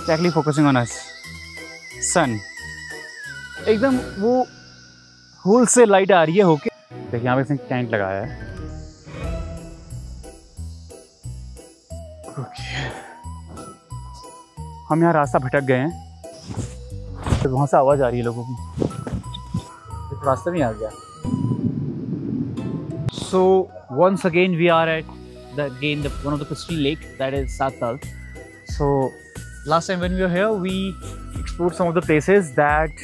exactly focusing on us. Sun. एकदम वो whole से लाइट आ रही है होके। देखिए यहाँ पे इसने टेंट लगाया है। हम यहाँ रास्ता भटक गए हैं, तो वहाँ से आवाज़ आ रही है लोगों की। रास्ता नहीं आ गया। So once again we are at one of the crystal lake, that is Satal. So last time when we were here, we explored some of the places that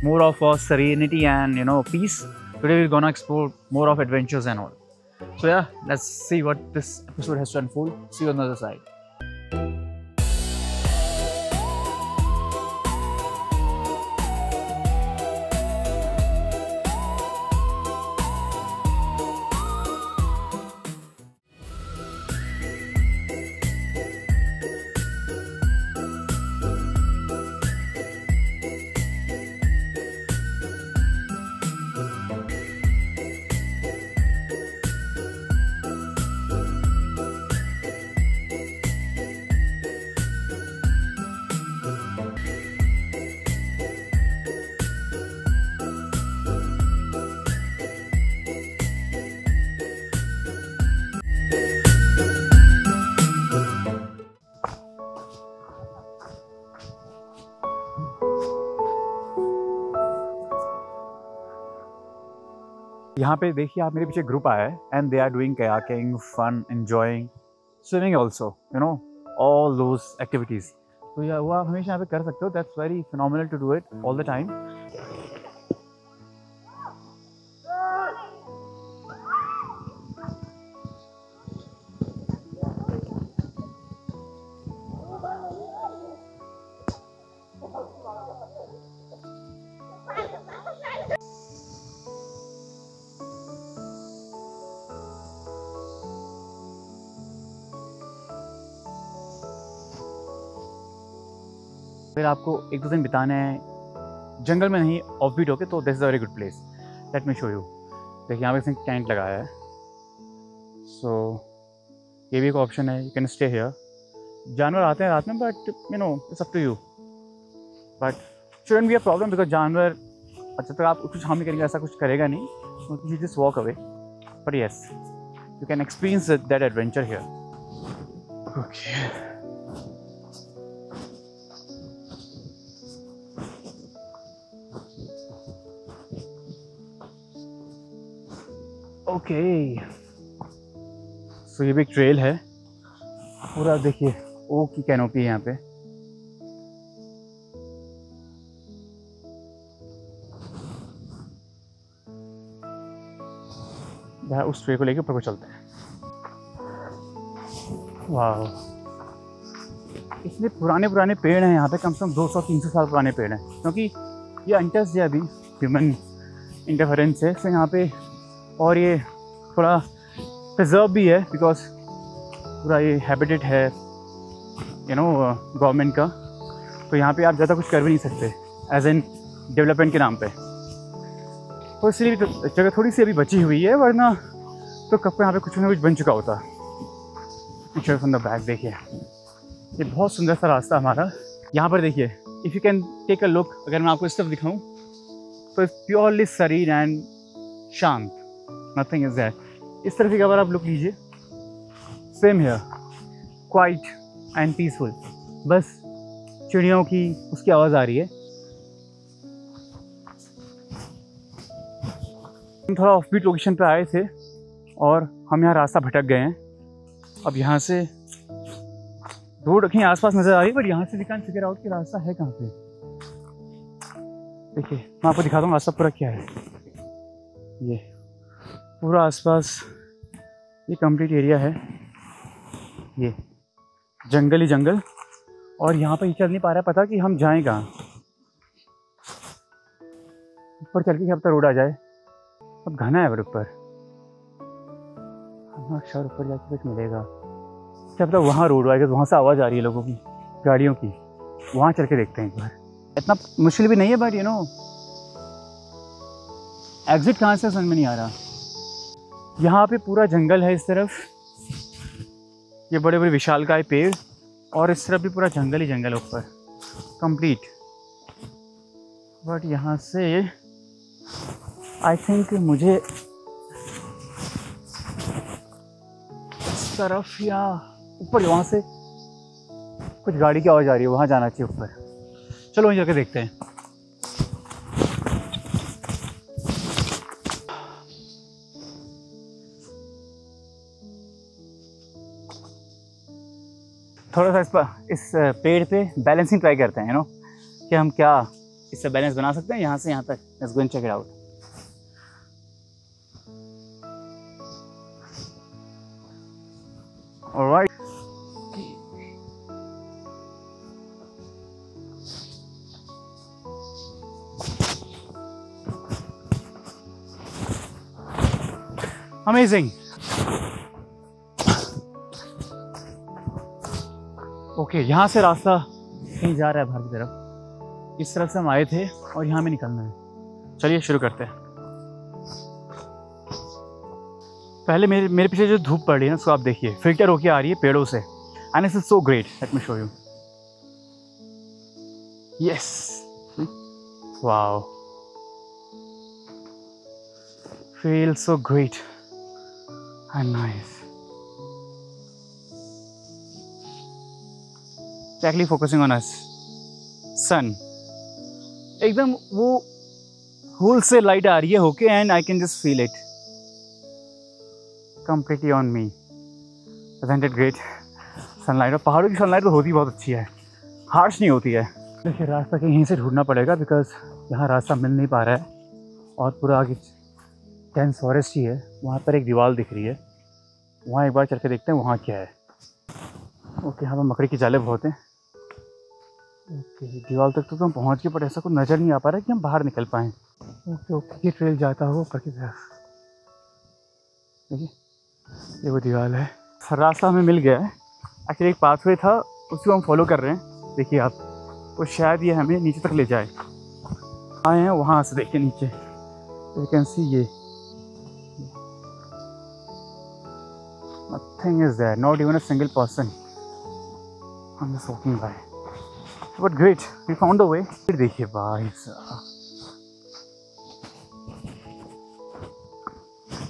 more of serenity and peace. Today we're gonna explore more of adventures and all. So yeah, let's see what this episode has to unfold. See you on the other side. यहाँ पे देखिए आप, मेरे पीछे group आया है and they are doing kayaking, fun, enjoying, swimming also, all those activities. तो यह वो आप हमेशा यहाँ पे कर सकते हो। That's very phenomenal to do it all the time. फिर आपको 1-2 दिन बिताने हैं जंगल में, नहीं ऑफ बीट होके, तो this is a very good place. Let me show you. देखिए यहाँ पे इसने टेंट लगाया है। सो ये भी एक ऑप्शन है, यू कैन स्टे हियर। जानवर आते हैं रात में, but it's up to you, but shouldn't be a problem, because जानवर अच्छा तक आप कुछ हार्म नहीं करेंगे, ऐसा कुछ करेगा नहीं, you just walk away. But yes, you can experience that adventure here. Okay, okay, so ये भी एक ट्रेल है पूरा। देखिए ओक की कैनोपी है यहाँ पे। उस ट्रे को लेके ऊपर को चलते हैं। वाह, इतने पुराने पुराने पेड़ हैं यहाँ पे, कम से कम 200-300 साल पुराने पेड़ हैं, क्योंकि ये अनटच्ड है अभी ह्यूमन इंटरफेरेंस से। तो यहाँ पे और ये थोड़ा प्रिजर्व भी है, बिकॉज पूरा ये हैबिटेट है गवर्नमेंट का। तो यहाँ पे आप ज़्यादा कुछ कर भी नहीं सकते एज एन डेवलपमेंट के नाम पे। तो इसलिए भी तो जगह थोड़ी सी अभी बची हुई है, वरना तो कब को यहाँ पे कुछ ना कुछ बन चुका होता। पिक्चर फ्रॉम द बैक देखिए, ये बहुत सुंदर सा रास्ता हमारा। यहाँ पर देखिए, if you can take a look, अगर मैं आपको इस तरफ दिखाऊँ तो इट्स प्योरली सरीन एंड शांत, नथिंग इज देयर। इस तरफ एक बार आप लुक लीजिए, same here, quite and peaceful. बस चिड़ियों की उसकी आवाज़ आ रही है। हम थोड़ा ऑफ बीट लोकेशन पे आए थे और हम यहाँ रास्ता भटक गए हैं। अब यहाँ से रोड कहीं आसपास नज़र आ रही है, बट यहाँ से वी कैन फिगर आउट कि रास्ता है कहाँ पे। देखिए मैं आपको दिखाता हूँ रास्ता पूरा क्या है। ये पूरा आसपास ये कंप्लीट एरिया है, ये जंगल ही जंगल, और यहाँ पे चल नहीं पा रहा है पता कि हम जाएं कहाँ। ऊपर चल के क्या पता रोड आ जाए। अब घना है ऊपर, शायद ऊपर जाके कुछ मिलेगा, क्या पता वहाँ रोड आएगा। वहाँ से आवाज़ आ रही है लोगों की, गाड़ियों की, वहाँ चल के देखते हैं एक बार। इतना मुश्किल भी नहीं है, बट एग्जिट कहाँ से समझ में नहीं आ रहा। यहाँ पे पूरा जंगल है इस तरफ, ये बड़े बड़े विशालकाय पेड़, और इस तरफ भी पूरा जंगल ही जंगल ऊपर कंप्लीट। बट यहाँ से आई थिंक मुझे इस तरफ या ऊपर, वहाँ से कुछ गाड़ी की आवाज़ आ रही है, वहाँ जाना चाहिए ऊपर। चलो वहीं जाके देखते हैं। थोड़ा सा इस पेड़ पे बैलेंसिंग ट्राई करते हैं, नो कि हम क्या इससे बैलेंस बना सकते हैं यहाँ से यहाँ तक। Let's go and check it out. Alright, amazing. Okay, यहाँ से रास्ता कहीं जा रहा है बाहर की तरफ। इस तरफ से हम आए थे और यहाँ में निकलना है। चलिए शुरू करते हैं। पहले मेरे पीछे जो धूप पड़ रही है ना, उसको आप देखिए, फिल्टर होके आ रही है पेड़ों से। And it's so great. Let me show you. Yes, wow, feel so great and nice. Exactly focusing on us. Sun. एकदम वो होल से लाइट आ रही है होके, and I can just feel it completely on me. Isn't it great? Sunlight, और पहाड़ों की sunlight तो होती बहुत अच्छी है, हार्श नहीं होती है। देखिए रास्ता कहीं से ढूंढना पड़ेगा, बिकॉज यहाँ रास्ता मिल नहीं पा रहा है। और पूरा आगे डेंस फॉरेस्ट ही है। वहाँ पर एक दीवार दिख रही है, वहाँ एक बार चल के देखते हैं वहाँ क्या है। ओके, यहाँ पर मकड़ी की जाले बहुत हैं। ओके, दीवार तक तो हम पहुँच गए, पर ऐसा कुछ नज़र नहीं आ पा रहा है कि हम बाहर निकल पाएँ। ओके ओके, ये ट्रेल जाता होगा ऊपर की तरफ। देखिए ये वो दीवार है। रास्ता हमें मिल गया है। एक्चुअली एक पाथवे था, उसको हम फॉलो कर रहे हैं। देखिए आप, तो शायद ये हमें नीचे तक ले जाए। आए हैं वहाँ से, देखिए नीचे यू कैन सी, ये nothing is there, not even a single person. I'm just walking by. But great, we found the way. फिर देखिए भाई साहब,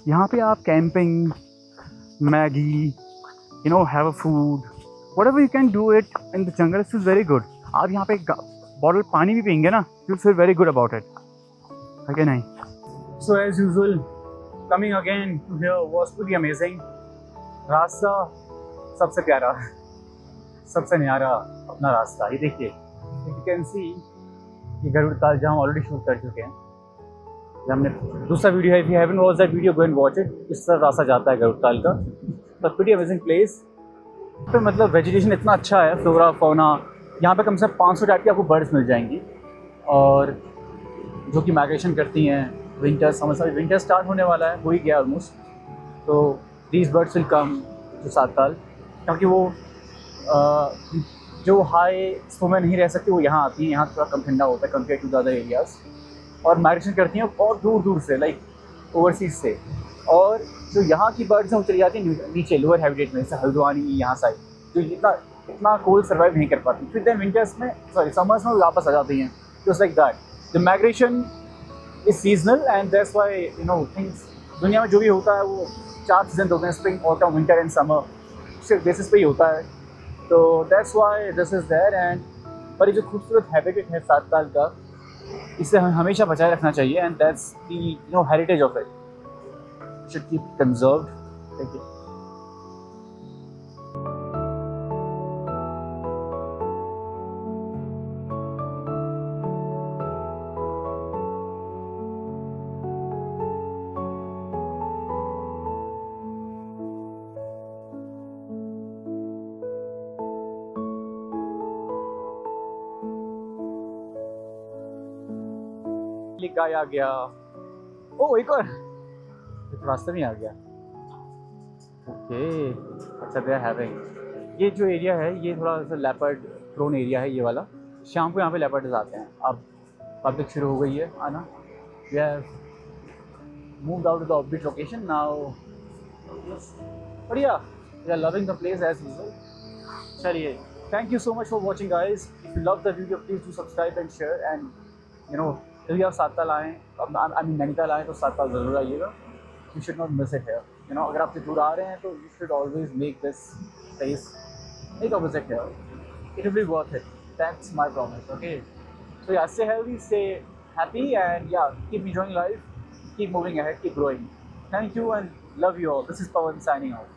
यहाँ पे आप camping, Maggi, you know, have a food, whatever you can do it in the jungle. This is very good. आप यहाँ पे एक बॉटल पानी भी पियेंगे ना, you feel very good about it. Okay, नहीं? So as usual, coming again to here was pretty amazing. रास्ता सबसे प्यारा, सबसे न्यारा अपना रास्ता। ये देखिए, यू कैन सी, ये गरुड़ ताल जहाँ हम ऑलरेडी शूट कर चुके हैं। हमने दूसरा वीडियो है, if you haven't watched that video, go and watch it. इस तरह रास्ता जाता है गरुड़ ताल का। But pretty amazing place. तो मतलब वेजिटेशन इतना अच्छा है, फ्लोरा फौना। यहाँ पे कम से कम 500 टाइप की आपको बर्ड्स मिल जाएंगी, और जो कि माइग्रेशन करती हैं विंटर समर। अभी विंटर स्टार्ट होने वाला है, हो ही गया ऑलमोस्ट। तो दीज बर्ड्स विल कम जो 7 साल, क्योंकि वो जो हाई स्नो में नहीं रह सकती वो यहाँ आती हैं। यहाँ थोड़ा कम ठंडा होता है compare to the other areas, और माइग्रेशन करती हैं बहुत दूर दूर से, लाइक ओवरसीज से। और जो यहाँ की बर्ड्स हैं वो चली जाती हैं नीचे लोअर हैबिटेट में, जैसे हल्द्वानी यहाँ साइड, जो इतना कोल्ड सर्वाइव नहीं कर पाती। फिर देन विंटर्स में, सॉरी समर्स में वापस आ जाती हैं। Just like that the migration is seasonal, and that's why you know things, दुनिया में जो भी होता है वो 4 सीजन होते हैं, spring, autumn, winter and summer, सिर्फ बेसिस पे ही होता है। तो that's why this is there. And पर ये जो खूबसूरत हैबिटेट है 7 साल का, इसे हमें हमेशा बचाए रखना चाहिए, and that's the you know heritage of it, should keep conserved. Thank you. गाय आ गया। ओ एक और रास्ते में आ गया। ओके, अच्छा दे आर हैविंग, ये जो एरिया है ये थोड़ा सा लेपर्ड प्रोन एरिया है, ये वाला। शाम को यहाँ पे लेपर्ड्स आते हैं। अब पब्लिक शुरू हो गई है आना। We have moved out of the obvious location now. बढ़िया, we are loving the place as usual. चलिए Thank you so much for watching, guys. If you love the video, please do subscribe and share. And you know, यदि आप सातताल आएँ, I mean Nainital आएँ तो सातताल ज़रूर आइएगा. You should not miss it here. You know, अगर आप दूर आ रहे हैं तो you should always make this place, make a visit here. It will be worth it. That's my promise. Okay. So yeah, stay healthy, stay happy, and yeah, keep enjoying life, keep moving ahead, keep growing. Thank you and love you all. This is Pawan signing out.